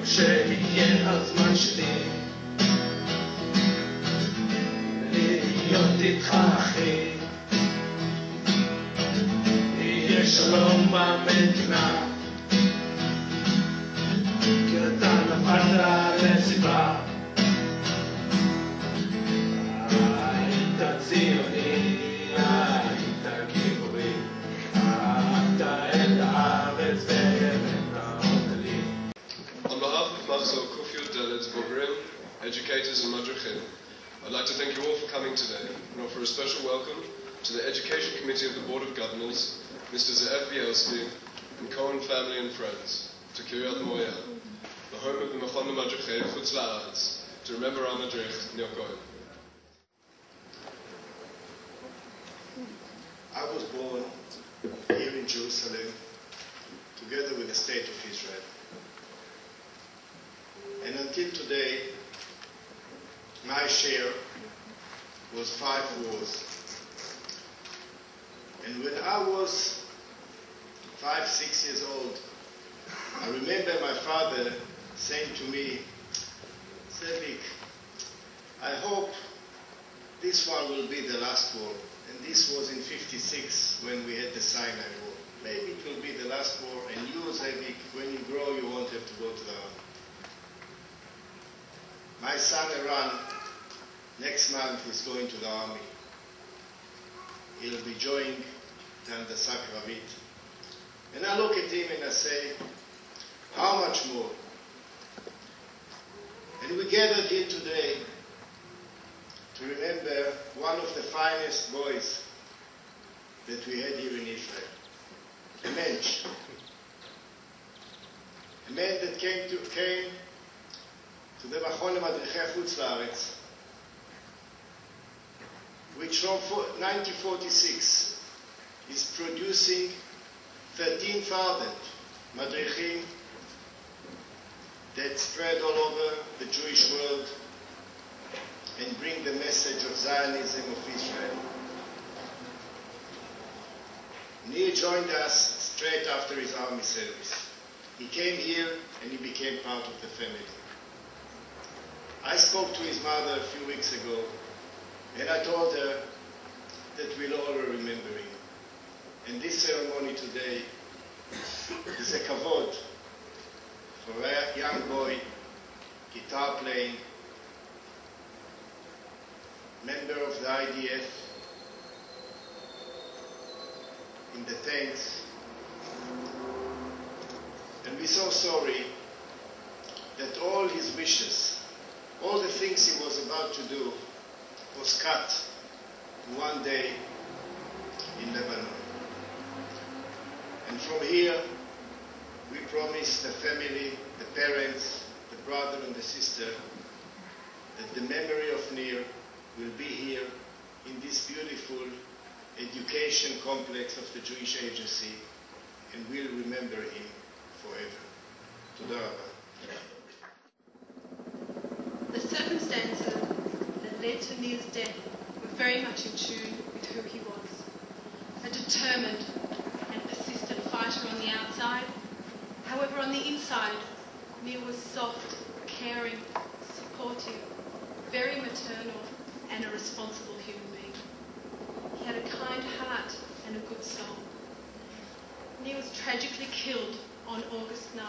שיהיה הזמן שלי להיות איתך אחי, יהיה שלום במדינה, כי אתה נפלת לסיבה, היית ציוני, היית גיבורי, אהבת את הארץ והבאת לי. On behalf of Mahzor Kufiyot Dalet Bogrim, educators and madrichim, I'd like to thank you all for coming today and offer a special welcome to the Education Committee of the Board of Governors, Mr. Ze'ev Bielski, and Cohen family and friends, to Kiryat Moria, the home of the Mechon Madrichei Chutz La'aretz, to remember our Madrich, Nir Cohen. I was born here in Jerusalem, together with the State of Israel. And until today, my share was 5 wars. And when I was 5, 6 years old, I remember my father saying to me, Sevik, I hope this one will be the last war. And this was in 56 when we had the Sinai War. Maybe it will be the last war, and you, Sevik, when you grow, you won't have to go to the army. My son Eran, next month, is going to the army. He'll be joining the Handasat Kravit. And I look at him and I say, how much more? And we gathered here today to remember one of the finest boys that we had here in Israel, a mensch. A man that came to the Mechon Madrichei Chutz La'aretz, which from 1946 is producing 13,000 madrichim that spread all over the Jewish world and bring the message of Zionism of Israel. Nir joined us straight after his army service. He came here and he became part of the family. I spoke to his mother a few weeks ago and I told her that we'll all remember him. And this ceremony today is a kavod for a young boy, guitar playing, member of the IDF, in the tanks. And we're so sorry that all his wishes, all the things he was about to do, was cut one day in Lebanon. And from here, we promise the family, the parents, the brother and the sister, that the memory of Nir will be here in this beautiful education complex of the Jewish Agency, and we'll remember him forever. Toda Rabba. The circumstances that led to Nir's death were very much in tune with who he was. A determined and persistent fighter on the outside. However, on the inside, Nir was soft, caring, supportive, very maternal, and a responsible human being. He had a kind heart and a good soul. Nir was tragically killed on August 9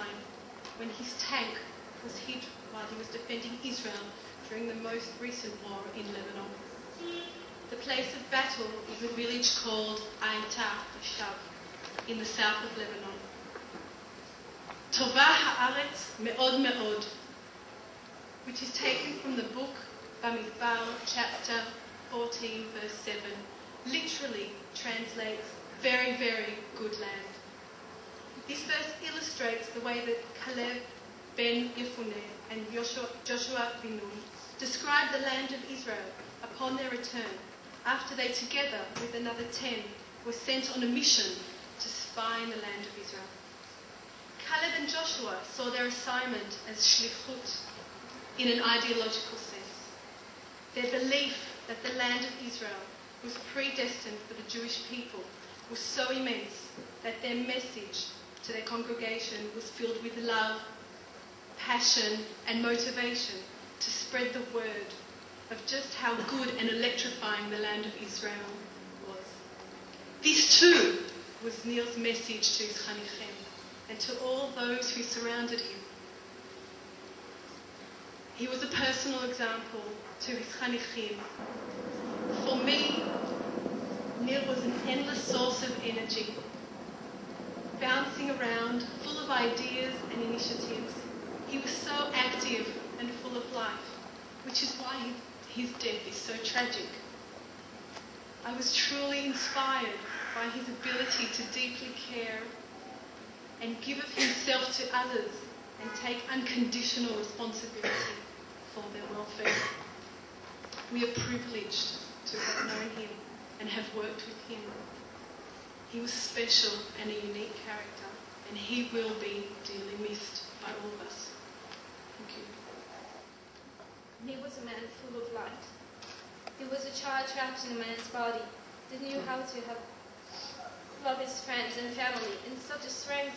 when his tank was hit while he was defending Israel during the most recent war in Lebanon. The place of battle was a village called Ain Shab in the south of Lebanon. Tova ha'aretz me'od me'od, which is taken from the book Bamidbar, chapter 14, verse 7, literally translates very, very good land. This verse illustrates the way that Caleb ben Yefuneh and Joshua ben Nun described the land of Israel upon their return, after they together with another 10 were sent on a mission to spy in the land of Israel. Caleb and Joshua saw their assignment as shlichut in an ideological sense. Their belief that the land of Israel was predestined for the Jewish people was so immense that their message to their congregation was filled with love, passion and motivation to spread the word of just how good and electrifying the land of Israel was. This too was Nir's message to his Chanichim and to all those who surrounded him. He was a personal example to his Chanichim. For me, Nir was an endless source of energy, bouncing around, full of ideas and initiatives. He was so active and full of life, which is why his death is so tragic. I was truly inspired by his ability to deeply care and give of himself to others and take unconditional responsibility for their welfare. We are privileged to have known him and have worked with him. He was special and a unique character, and he will be dearly missed by all of us. Thank you. Nir was a man full of light. He was a child trapped in a man's body that knew how to love his friends and family in such a strong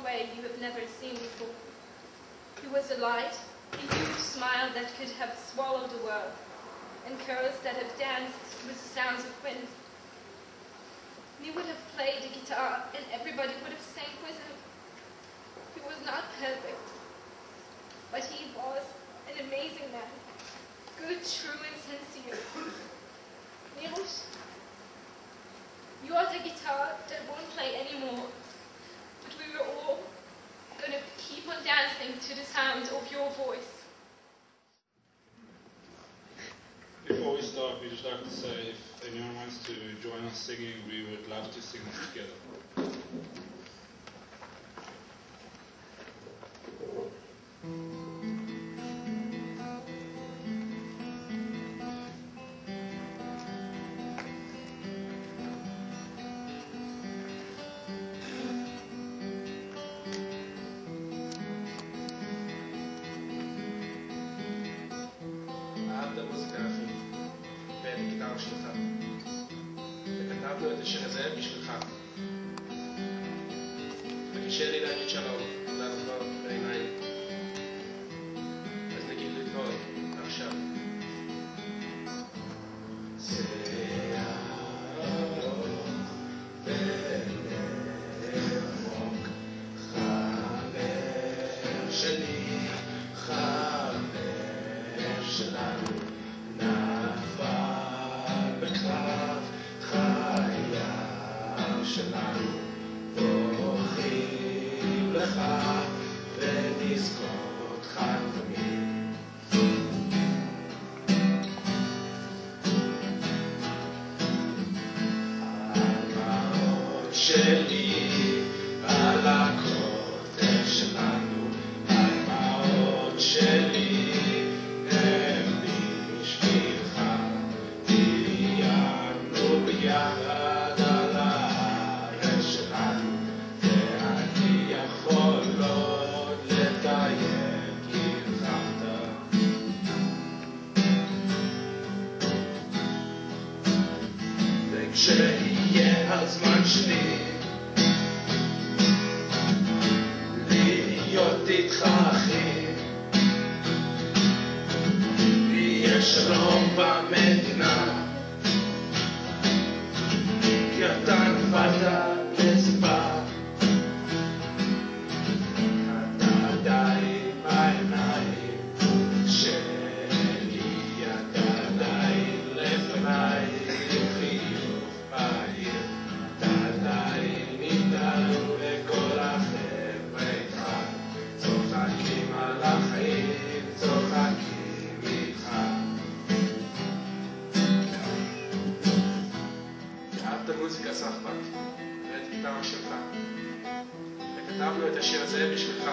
way you have never seen before. He was a light, a huge smile that could have swallowed the world, and curls that have danced with the sounds of wind. Nir would have played the guitar and everybody would have sang with him. He was not perfect, but he was an amazing man, good, true, and sincere. Nirush, you are the guitar that won't play anymore, but we were all going to keep on dancing to the sound of your voice. Before we start, we just like to say if anyone wants to join us singing, we would love to sing this together. אהבת המוזיקה אחי, ואת הגיטרה שלך. וכתבנו את השיר הזה בשבילך. וקשה לי להגיד שלום, לעבור בעיניים. אז נגיד להתראות, עכשיו. זה ארוך ורחוק, חבר שלי, חבר שלנו, נפל בקרב חייו שלנו, בורחים לך ונזכור אותך תמיד. הדמעות שלי על הכותל שלנו, הדמעות שלי הם בשבילך, דיינו ביחד על הארץ שלנו, ואני יכול עוד לתאר כי נלחמת. וכשיהיה הזמן שלי להיות איתך אחי, יהיה שלום במדינה, כי אתה נפלת לסיבה, אתה עדיין בעיניים שלי, אתה עדיין לפניי עם חיוך בעיר, אתה עדיין איתנו וכל החבר'ה איתך, צוחקים על החיים, צוחקים איתך. אהבת מוזיקה סחבק, ואת גיטרה שלך, וכתבנו את השיר הזה בשבילך.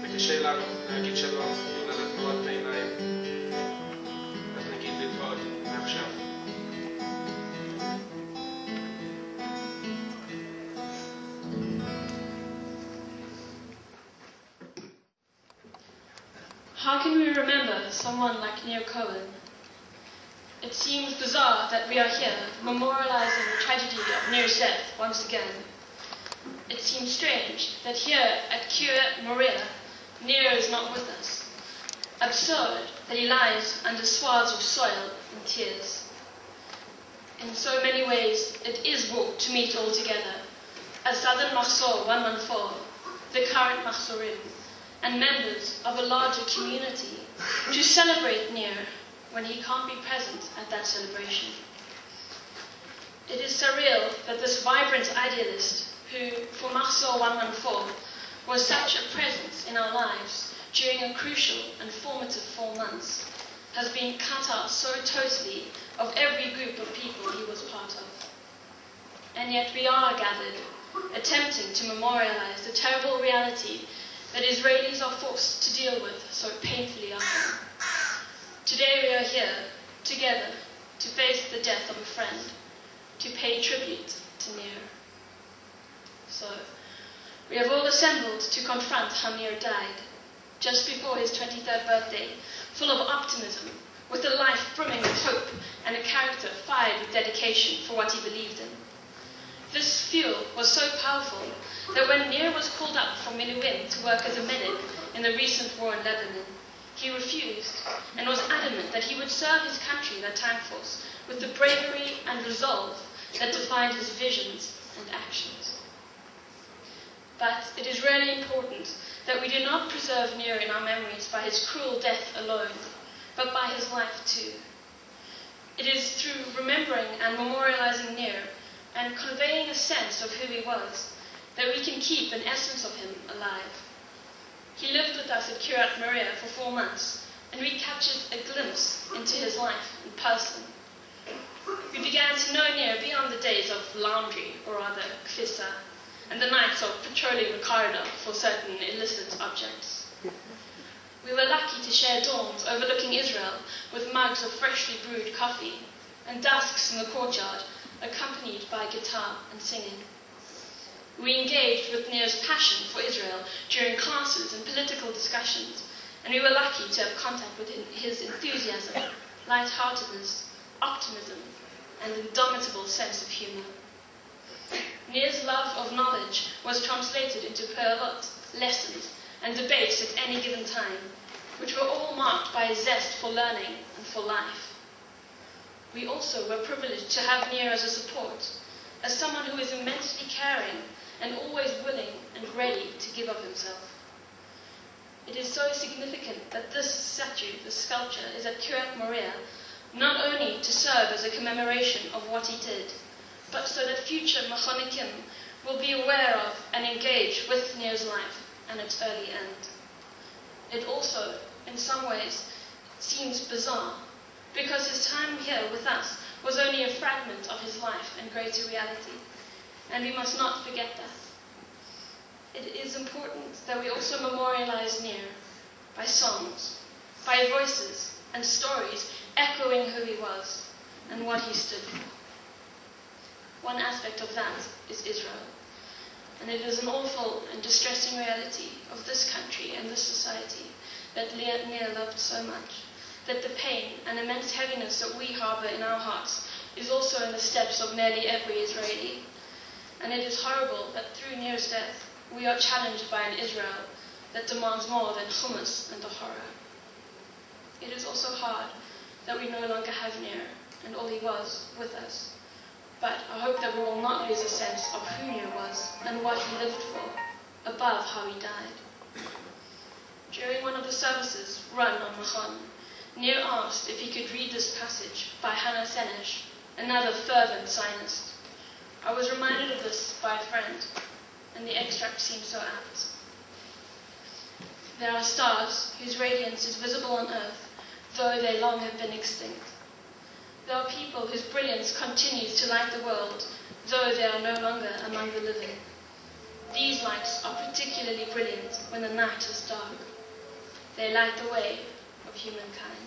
וקשה לנו להגיד שלום, לדמעות בעיניים, אז נגיד להתראות מעכשיו. How can we remember someone like Nir Cohen? It seems bizarre that we are here memorializing the tragedy of Nir's death once again. it seems strange that here at Kiryat Moriah, Nir is not with us. Absurd that he lies under swaths of soil and tears. In so many ways, it is walk to meet all together, as Southern Mahsor 114, the current Mahsorim, and members of a larger community, to celebrate Nir when he can't be present at that celebration. It is surreal that this vibrant idealist, who, for Mahsor 114, was such a presence in our lives during a crucial and formative 4 months, has been cut out so totally of every group of people he was part of. And yet we are gathered, attempting to memorialize the terrible reality that Israelis are forced to deal with so painfully often. Today we are here, together, to face the death of a friend, to pay tribute to Nir. So, we have all assembled to confront how Nir died, just before his 23rd birthday, full of optimism, with a life brimming with hope and a character fired with dedication for what he believed in. This fuel was so powerful that when Nir was called up from Miluim to work as a medic in the recent war in Lebanon, he refused and was adamant that he would serve his country, the tank force, with the bravery and resolve that defined his visions and actions. But it is really important that we do not preserve Nir in our memories by his cruel death alone, but by his life too. It is through remembering and memorializing Nir and conveying a sense of who he was that we can keep an essence of him alive. He lived with us at Kiryat Moriah for 4 months, and we captured a glimpse into his life in person. We began to know Nir beyond the days of laundry, or rather kfissa, and the nights of patrolling the corridor for certain illicit objects. We were lucky to share dorms overlooking Israel with mugs of freshly brewed coffee and dusks in the courtyard accompanied by guitar and singing. We engaged with Nir's passion for Israel during classes and political discussions, and we were lucky to have contact with his enthusiasm, light-heartedness, optimism, and indomitable sense of humor. Nir's love of knowledge was translated into pe'alot, lessons, and debates at any given time, which were all marked by a zest for learning and for life. We also were privileged to have Nir as a support, as someone who is immensely caring and always willing and ready to give of himself. It is so significant that this statue, this sculpture, is at Kiryat Moriah, not only to serve as a commemoration of what he did, but so that future Machonikim will be aware of and engage with Nir's life and its early end. It also, in some ways, seems bizarre, because his time here with us was only a fragment of his life and greater reality, and we must not forget that. It is important that we also memorialize Nir by songs, by voices and stories echoing who he was and what he stood for. One aspect of that is Israel, and it is an awful and distressing reality of this country and this society that Nir loved so much, that the pain and immense heaviness that we harbor in our hearts is also in the steps of nearly every Israeli. And it is horrible that through Nir's death, we are challenged by an Israel that demands more than hummus and the horror. It is also hard that we no longer have Nir and all he was with us. But I hope that we will not lose a sense of who Nir was and what he lived for, above how he died. During one of the services run on Machon, Nir asked if he could read this passage by Hannah Senesh, another fervent Zionist. I was reminded of this by a friend, and the extract seems so apt. There are stars whose radiance is visible on earth, though they long have been extinct. There are people whose brilliance continues to light the world, though they are no longer among the living. These lights are particularly brilliant when the night is dark. They light the way of humankind.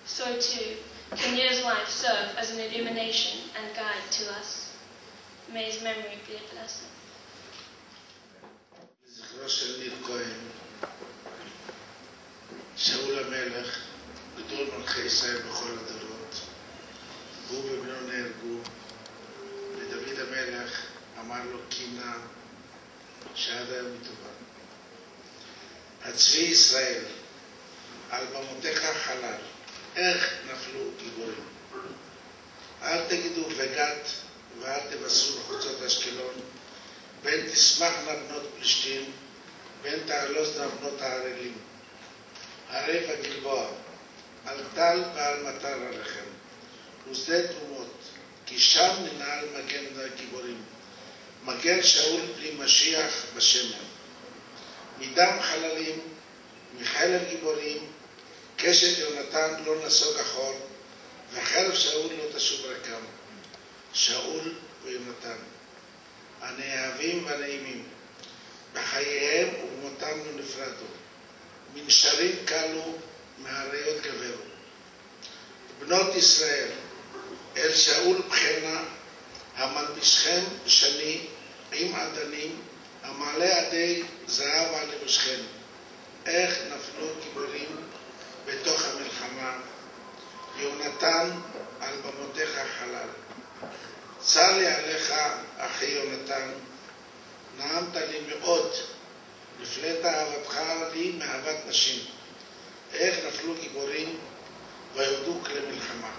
So too, can Nir's life serve as an illumination and guide to us. May his memory be a blessing. לזכרו של ניר כהן, שאול המלך, גדול מלכי ישראל בכל הדורות, הוא ובנו נהרגו, ודוד המלך אמר לו כי שעד היום היא טובה. הצבי ישראל, על במותיך חלל, איך נפלו גיבורים. אל תגידו וגת ואל תבשרו חוצות אשקלון, בין תשמחנה בנות פלישתים, בין תעלוזנה בנות הערלים. הרי בגלבוע, על טל ועל מטר עליכם, ושדה תרומות, כי שם ננעל מגן הגיבורים, מגן שאול בלי משיח בשמן. מדם חללים, מחלב גיבורים, קשת יונתן לא נסוג אחור, וחרב שאול לא תשוב רקם. שאול ויונתן, הנאהבים והנעימים, בחייהם ובמותם לא נפרדו, מנשרים קלו, מהריות גברו. בנות ישראל, אל שאול בחנה, המלבישכם שני עם עדנים, המעלה עדי זהב על לבושכם. איך נפלו גיבורים בתוך המלחמה, יונתן על במותיך חלל. צר לי עליך, אחי יונתן, נעמת לי מאוד, נפלאת אהבתך לי מאהבת נשים. איך נפלו גיבורים וירדו כלי מלחמה.